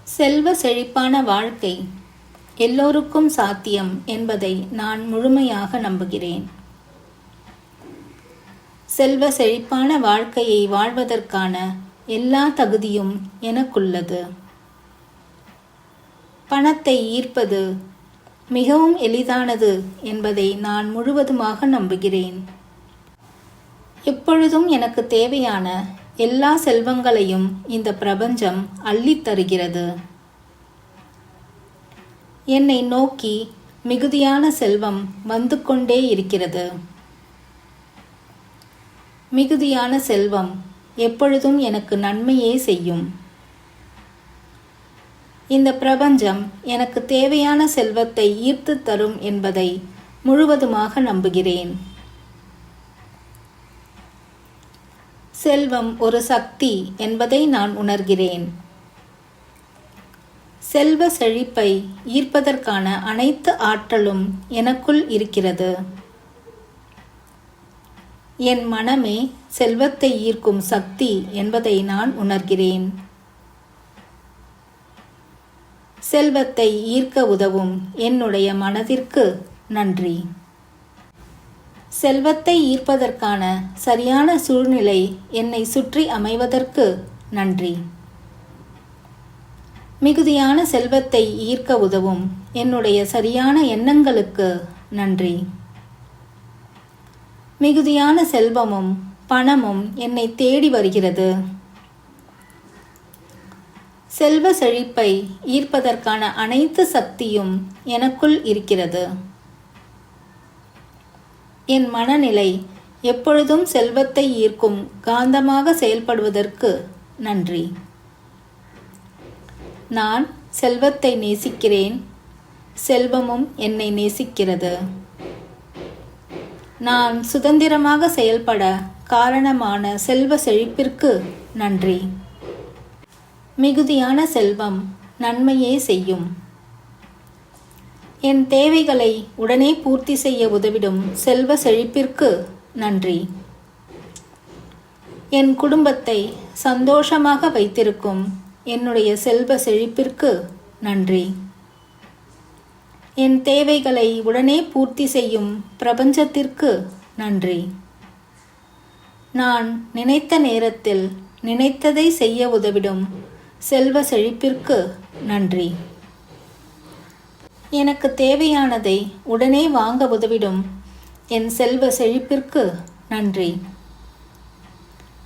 செல்வ செழிப்பான வாழ்க்கை எல்லோருக்கும் சாத்தியம் என்பதை நான் முழுமையாக நம்புகிறேன். செல்வ செழிப்பான வாழ்க்கையை வாழ்வதற்கான எல்லா தகுதியும் எனக்குள்ளது. பணத்தை ஈர்ப்பது மிகவும் எளிதானது என்பதை நான் முழுவதுமாக நம்புகிறேன். எப்பொழுதும் எனக்கு தேவையான எல்லா செல்வங்களையும் இந்த பிரபஞ்சம் அள்ளித் தருகிறது. என்னை நோக்கி மிகுதியான செல்வம் வந்து கொண்டே இருக்கிறது. மிகுதியான செல்வம் எப்பொழுதும் எனக்கு நன்மையே செய்யும். இந்த பிரபஞ்சம் எனக்கு தேவையான செல்வத்தை ஈர்த்து தரும் என்பதை முழுவதுமாக நம்புகிறேன். செல்வம் ஒரு சக்தி என்பதை நான் உணர்கிறேன். செல்வ செழிப்பை ஈர்ப்பதற்கான அனைத்து ஆற்றலும் எனக்குள் இருக்கிறது. என் மனமே செல்வத்தை ஈர்க்கும் சக்தி என்பதை நான் உணர்கிறேன். செல்வத்தை ஈர்க்க உதவும் என்னுடைய மனதிற்கு நன்றி. செல்வத்தை ஈர்ப்பதற்கான சரியான சூழ்நிலை என்னை சுற்றி அமைவதற்கு நன்றி. மிகுதியான செல்வத்தை ஈர்க்க உதவும் என்னுடைய சரியான எண்ணங்களுக்கு நன்றி. மிகுதியான செல்வமும் பணமும் என்னை தேடி வருகிறது. செல்வ செழிப்பை ஈர்ப்பதற்கான அனைத்து சக்தியும் எனக்குள் இருக்கிறது. என் மனநிலை எப்பொழுதும் செல்வத்தை ஈர்க்கும் காந்தமாக செயல்படுவதற்கு நன்றி. நான் செல்வத்தை நேசிக்கிறேன். செல்வமும் என்னை நேசிக்கிறது. நான் சுதந்திரமாக செயல்பட காரணமான செல்வ செழிப்பிற்கு நன்றி. மிகுதியான செல்வம் நன்மையே செய்யும். என் தேவைகளை உடனே பூர்த்தி செய்ய உதவிடும் செல்வ செழிப்பிற்கு நன்றி. என் குடும்பத்தை சந்தோஷமாக வைத்திருக்கும் என்னுடைய செல்வ செழிப்பிற்கு நன்றி. என் தேவைகளை உடனே பூர்த்தி செய்யும் பிரபஞ்சத்திற்கு நன்றி. நான் நினைத்த நேரத்தில் நினைத்ததை செய்ய உதவிடும் செல்வ செழிப்பிற்கு நன்றி. எனக்கு தேவையானதை உடனே வாங்க உதவிடும் என் செல்வ செழிப்பிற்கு நன்றி.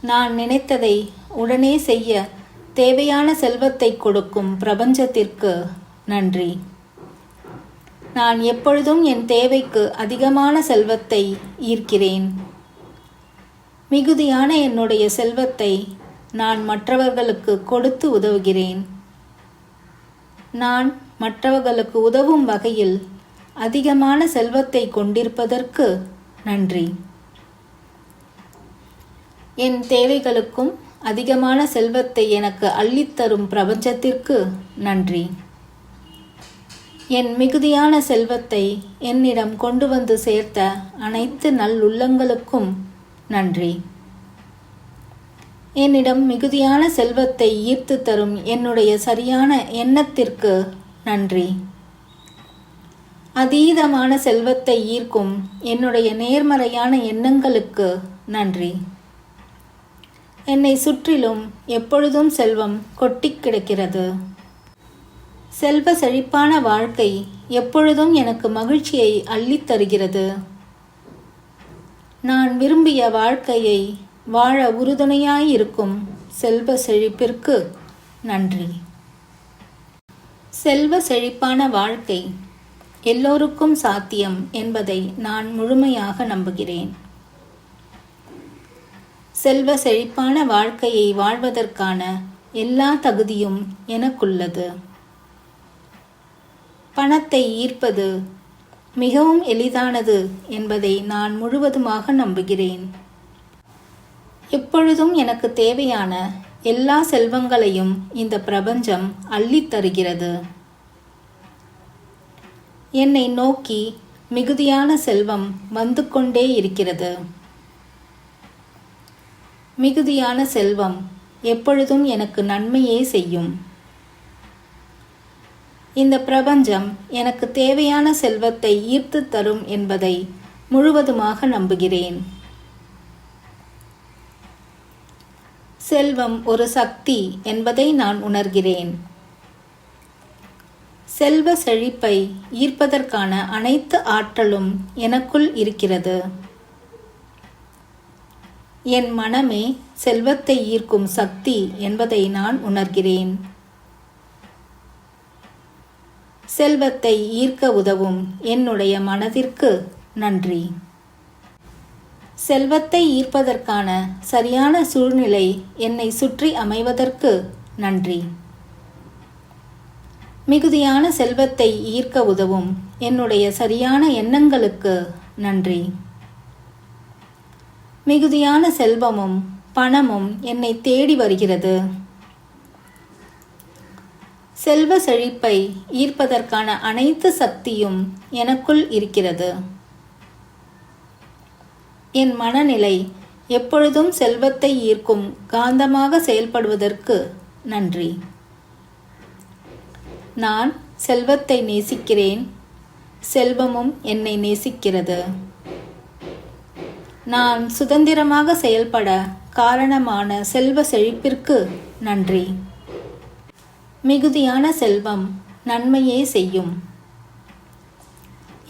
நான் நினைத்ததை உடனே செய்ய தேவையான செல்வத்தை கொடுக்கும் பிரபஞ்சத்திற்கு நன்றி. நான் எப்பொழுதும் என் தேவைக்கு அதிகமான செல்வத்தை ஈர்க்கிறேன். மிகுதியான என்னுடைய செல்வத்தை நான் மற்றவர்களுக்கு கொடுத்து உதவுகிறேன். நான் மற்றவர்களுக்கு உதவும் வகையில் அதிகமான செல்வத்தை கொண்டிருப்பதற்கு நன்றி. என் தேவைகளுக்கும் அதிகமான செல்வத்தை எனக்கு அள்ளித்தரும் பிரபஞ்சத்திற்கு நன்றி. என் மிகுதியான செல்வத்தை என்னிடம் கொண்டு வந்து சேர்த்த அனைத்து நல்லுள்ளங்களுக்கும் நன்றி. என்னிடம் மிகுதியான செல்வத்தை ஈர்த்து தரும் என்னுடைய சரியான எண்ணத்திற்கு நன்றி. அதீதமான செல்வத்தை ஈர்க்கும் என்னுடைய நேர்மறையான எண்ணங்களுக்கு நன்றி. என்னை சுற்றிலும் எப்பொழுதும் செல்வம் கொட்டி கிடக்கிறது. செல்வ செழிப்பான வாழ்க்கை எப்பொழுதும் எனக்கு மகிழ்ச்சியை அள்ளித் தருகிறது. நான் விரும்பிய வாழ்க்கையை வாழ உறுதுணையாயிருக்கும் செல்வ செழிப்பிற்கு நன்றி. செல்வ செழிப்பான வாழ்க்கை எல்லோருக்கும் சாத்தியம் என்பதை நான் முழுமையாக நம்புகிறேன். செல்வ செழிப்பான வாழ்க்கையை வாழ்வதற்கான எல்லா தகுதியும் எனக்குள்ளது. பணத்தை ஈர்ப்பது மிகவும் எளிதானது என்பதை நான் முழுவதுமாக நம்புகிறேன். எப்பொழுதும் எனக்கு தேவையான எல்லா செல்வங்களையும் இந்த பிரபஞ்சம் அள்ளித் தருகிறது. என்னை நோக்கி மிகுதியான செல்வம் வந்து கொண்டே இருக்கிறது. மிகுதியான செல்வம் எப்பொழுதும் எனக்கு நன்மையே செய்யும். இந்த பிரபஞ்சம் எனக்கு தேவையான செல்வத்தை ஈர்த்து தரும் என்பதை முழுவதுமாக நம்புகிறேன். செல்வம் ஒரு சக்தி என்பதை நான் உணர்கிறேன். செல்வ செழிப்பை ஈர்ப்பதற்கான அனைத்து ஆற்றலும் எனக்குள் இருக்கிறது. என் மனமே செல்வத்தை ஈர்க்கும் சக்தி என்பதை நான் உணர்கிறேன். செல்வத்தை ஈர்க்க உதவும் என்னுடைய மனதிற்கு நன்றி. செல்வத்தை ஈர்ப்பதற்கான சரியான சூழ்நிலை என்னை சுற்றி அமைவதற்கு நன்றி. மிகுதியான செல்வத்தை ஈர்க்க உதவும் என்னுடைய சரியான எண்ணங்களுக்கு நன்றி. மிகுதியான செல்வமும் பணமும் என்னை தேடி வருகிறது. செல்வ செழிப்பை ஈர்ப்பதற்கான அனைத்து சக்தியும் எனக்குள் இருக்கிறது. என் மனநிலை எப்பொழுதும் செல்வத்தை ஈர்க்கும் காந்தமாக செயல்படுவதற்கு நன்றி. நான் செல்வத்தை நேசிக்கிறேன். செல்வமும் என்னை நேசிக்கிறது. நான் சுதந்திரமாக செயல்பட காரணமான செல்வ செழிப்பிற்கு நன்றி. மிகுதியான செல்வம் நன்மையே செய்யும்.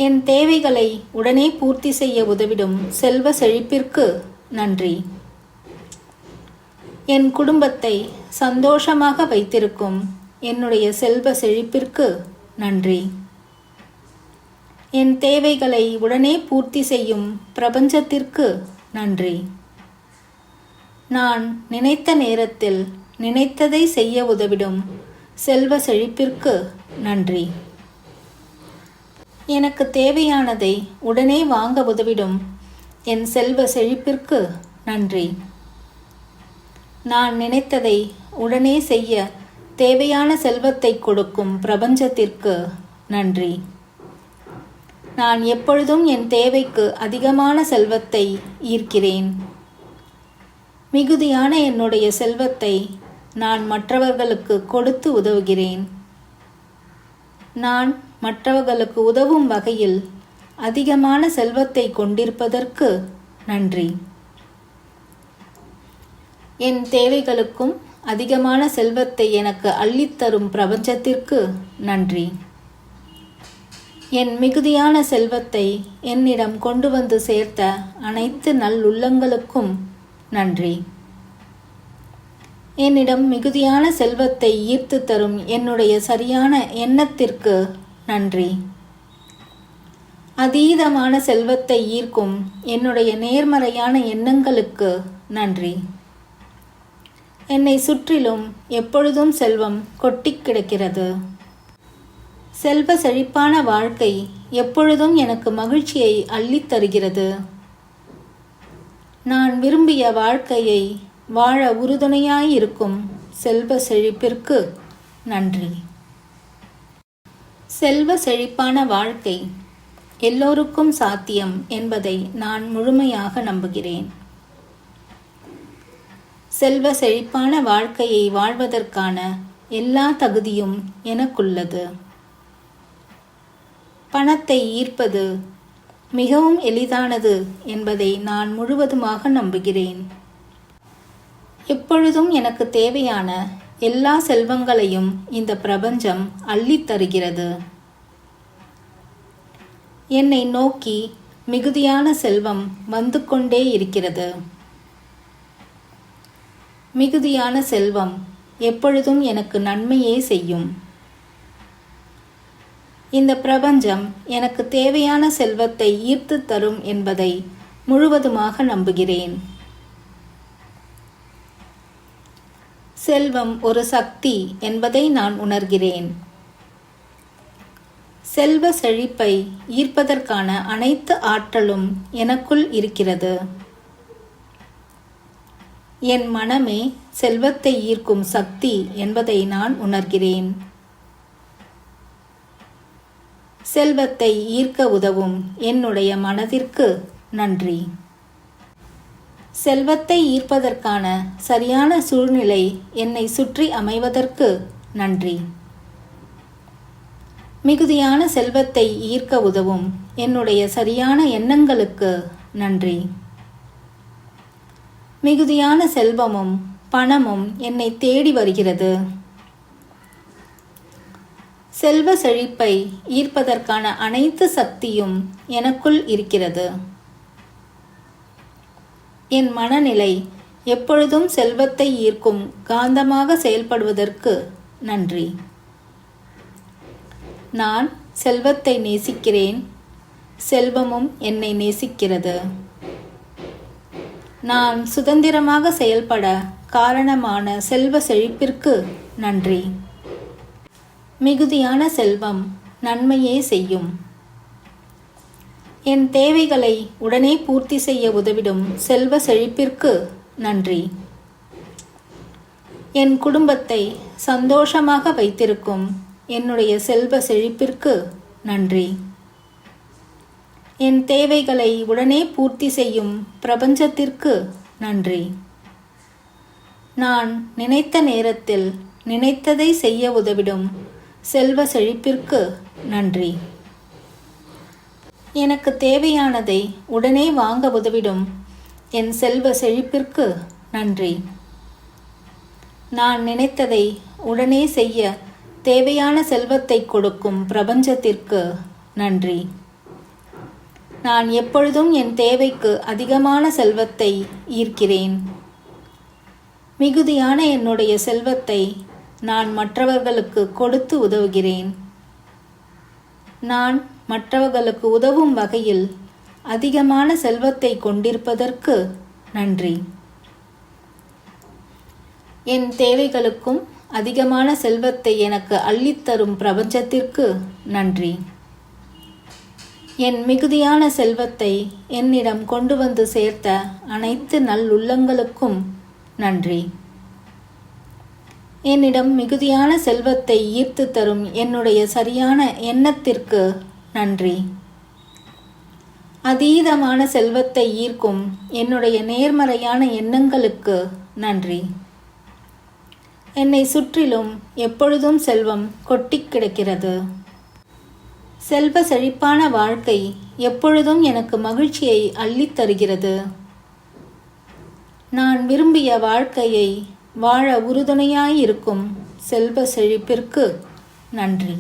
என் தேவைகளை உடனே பூர்த்தி செய்ய உதவிடும் செல்வ செழிப்பிற்கு நன்றி. என் குடும்பத்தை சந்தோஷமாக வைத்திருக்கும் என்னுடைய செல்வ செழிப்பிற்கு நன்றி. என் தேவைகளை உடனே பூர்த்தி செய்யும் பிரபஞ்சத்திற்கு நன்றி. நான் நினைத்த நேரத்தில் நினைத்ததை செய்ய உதவிடும் செல்வ செழிப்பிற்கு நன்றி. எனக்கு தேவையானதை உடனே வாங்க உதவிடும் என் செல்வ செழிப்பிற்கு நன்றி. நான் நினைத்ததை உடனே செய்ய தேவையான செல்வத்தை கொடுக்கும் பிரபஞ்சத்திற்கு நன்றி. நான் எப்பொழுதும் என் தேவைக்கு அதிகமான செல்வத்தை ஈர்க்கிறேன். மிகுதியான என்னுடைய செல்வத்தை நான் மற்றவர்களுக்கு கொடுத்து உதவுகிறேன். நான் மற்றவர்களுக்கு உதவும் வகையில் அதிகமான செல்வத்தை கொண்டிருப்பதற்கு நன்றி. என் தேவைகளுக்கும் அதிகமான செல்வத்தை எனக்கு அள்ளித்தரும் பிரபஞ்சத்திற்கு நன்றி. என் மிகுதியான செல்வத்தை என்னிடம் கொண்டு வந்து சேர்த்த அனைத்து நல்லுள்ளங்களுக்கும் நன்றி. என்னிடம் மிகுதியான செல்வத்தை ஈர்த்து தரும் என்னுடைய சரியான எண்ணத்திற்கு நன்றி. அதீதமான செல்வத்தை ஈர்க்கும் என்னுடைய நேர்மறையான எண்ணங்களுக்கு நன்றி. என்னை சுற்றிலும் எப்பொழுதும் செல்வம் கொட்டி கிடக்கிறது. செல்வ செழிப்பான வாழ்க்கை எப்பொழுதும் எனக்கு மகிழ்ச்சியை அள்ளித் தருகிறது. நான் விரும்பிய வாழ்க்கையை வாழ உறுதுணையாயிருக்கும் செல்வ செழிப்பிற்கு நன்றி. செல்வ செழிப்பான வாழ்க்கை எல்லோருக்கும் சாத்தியம் என்பதை நான் முழுமையாக நம்புகிறேன். செல்வ செழிப்பான வாழ்க்கையை வாழ்வதற்கான எல்லா தகுதியும் எனக்குள்ளது. பணத்தை ஈர்ப்பது மிகவும் எளிதானது என்பதை நான் முழுவதுமாக நம்புகிறேன். எப்பொழுதும் எனக்கு தேவையான எல்லா செல்வங்களையும் இந்த பிரபஞ்சம் அள்ளித் தருகிறது. என்னை நோக்கி மிகுதியான செல்வம் வந்து கொண்டே இருக்கிறது. மிகுதியான செல்வம் எப்பொழுதும் எனக்கு நன்மையே செய்யும். இந்த பிரபஞ்சம் எனக்கு தேவையான செல்வத்தை ஈர்த்து தரும் என்பதை முழுவதுமாக நம்புகிறேன். செல்வம் ஒரு சக்தி என்பதை நான் உணர்கிறேன். செல்வ செழிப்பை ஈர்ப்பதற்கான அனைத்து ஆற்றலும் எனக்குள் இருக்கிறது. என் மனமே செல்வத்தை ஈர்க்கும் சக்தி என்பதை நான் உணர்கிறேன். செல்வத்தை ஈர்க்க உதவும் என்னுடைய மனதிற்கு நன்றி. செல்வத்தை ஈர்ப்பதற்கான சரியான சூழ்நிலை என்னை சுற்றி அமைவதற்கு நன்றி. மிகுதியான செல்வத்தை ஈர்க்க உதவும் என்னுடைய சரியான எண்ணங்களுக்கு நன்றி. மிகுதியான செல்வமும் பணமும் என்னை தேடி வருகிறது. செல்வ செழிப்பை ஈர்ப்பதற்கான அனைத்து சக்தியும் எனக்குள் இருக்கிறது. என் மனநிலை எப்பொழுதும் செல்வத்தை ஈர்க்கும் காந்தமாக செயல்படுவதற்கு நன்றி. நான் செல்வத்தை நேசிக்கிறேன், செல்வமும் என்னை நேசிக்கிறது. நான் சுதந்திரமாக செயல்பட காரணமான செல்வ செழிப்பிற்கு நன்றி. மிகுதியான செல்வம் நன்மையே செய்யும். என் தேவைகளை உடனே பூர்த்தி செய்ய உதவிடும் செல்வ செழிப்பிற்கு நன்றி. என் குடும்பத்தை சந்தோஷமாக வைத்திருக்கும் என்னுடைய செல்வ செழிப்பிற்கு நன்றி. என் தேவைகளை உடனே பூர்த்தி செய்யும் பிரபஞ்சத்திற்கு நன்றி. நான் நினைத்த நேரத்தில் நினைத்ததை செய்ய உதவிடும் செல்வ செழிப்பிற்கு நன்றி. எனக்கு தேவையானதை உடனே வாங்க உதவிடும் என் செல்வ செழிப்பிற்கு நன்றி. நான் நினைத்ததை உடனே செய்ய தேவையான செல்வத்தை கொடுக்கும் பிரபஞ்சத்திற்கு நன்றி. நான் எப்பொழுதும் என் தேவைக்கு அதிகமான செல்வத்தை ஈர்க்கிறேன். மிகுதியான என்னுடைய செல்வத்தை நான் மற்றவர்களுக்கு கொடுத்து உதவுகிறேன். நான் மற்றவர்களுக்கு உதவும் வகையில் அதிகமான செல்வத்தை கொண்டிருப்பதற்கு நன்றி. என் தேவைகளுக்கும் அதிகமான செல்வத்தை எனக்கு அள்ளித்தரும் பிரபஞ்சத்திற்கு நன்றி. என் மிகுதியான செல்வத்தை என்னிடம் கொண்டு வந்து சேர்த்த அனைத்து நல்லுள்ளங்களுக்கும் நன்றி. என்னிடம் மிகுதியான செல்வத்தை ஈர்த்து தரும் என்னுடைய சரியான எண்ணத்திற்கு நன்றி. அதீதமான செல்வத்தை ஈர்க்கும் என்னுடைய நேர்மறையான எண்ணங்களுக்கு நன்றி. என்னை சுற்றிலும் எப்பொழுதும் செல்வம் கொட்டி கிடக்கிறது. செல்வ செழிப்பான வாழ்க்கை எப்பொழுதும் எனக்கு மகிழ்ச்சியை அள்ளித் தருகிறது. நான் விரும்பிய வாழ்க்கையை வாழ உறுதுணையாயிருக்கும் செல்வ செழிப்பிற்கு நன்றி.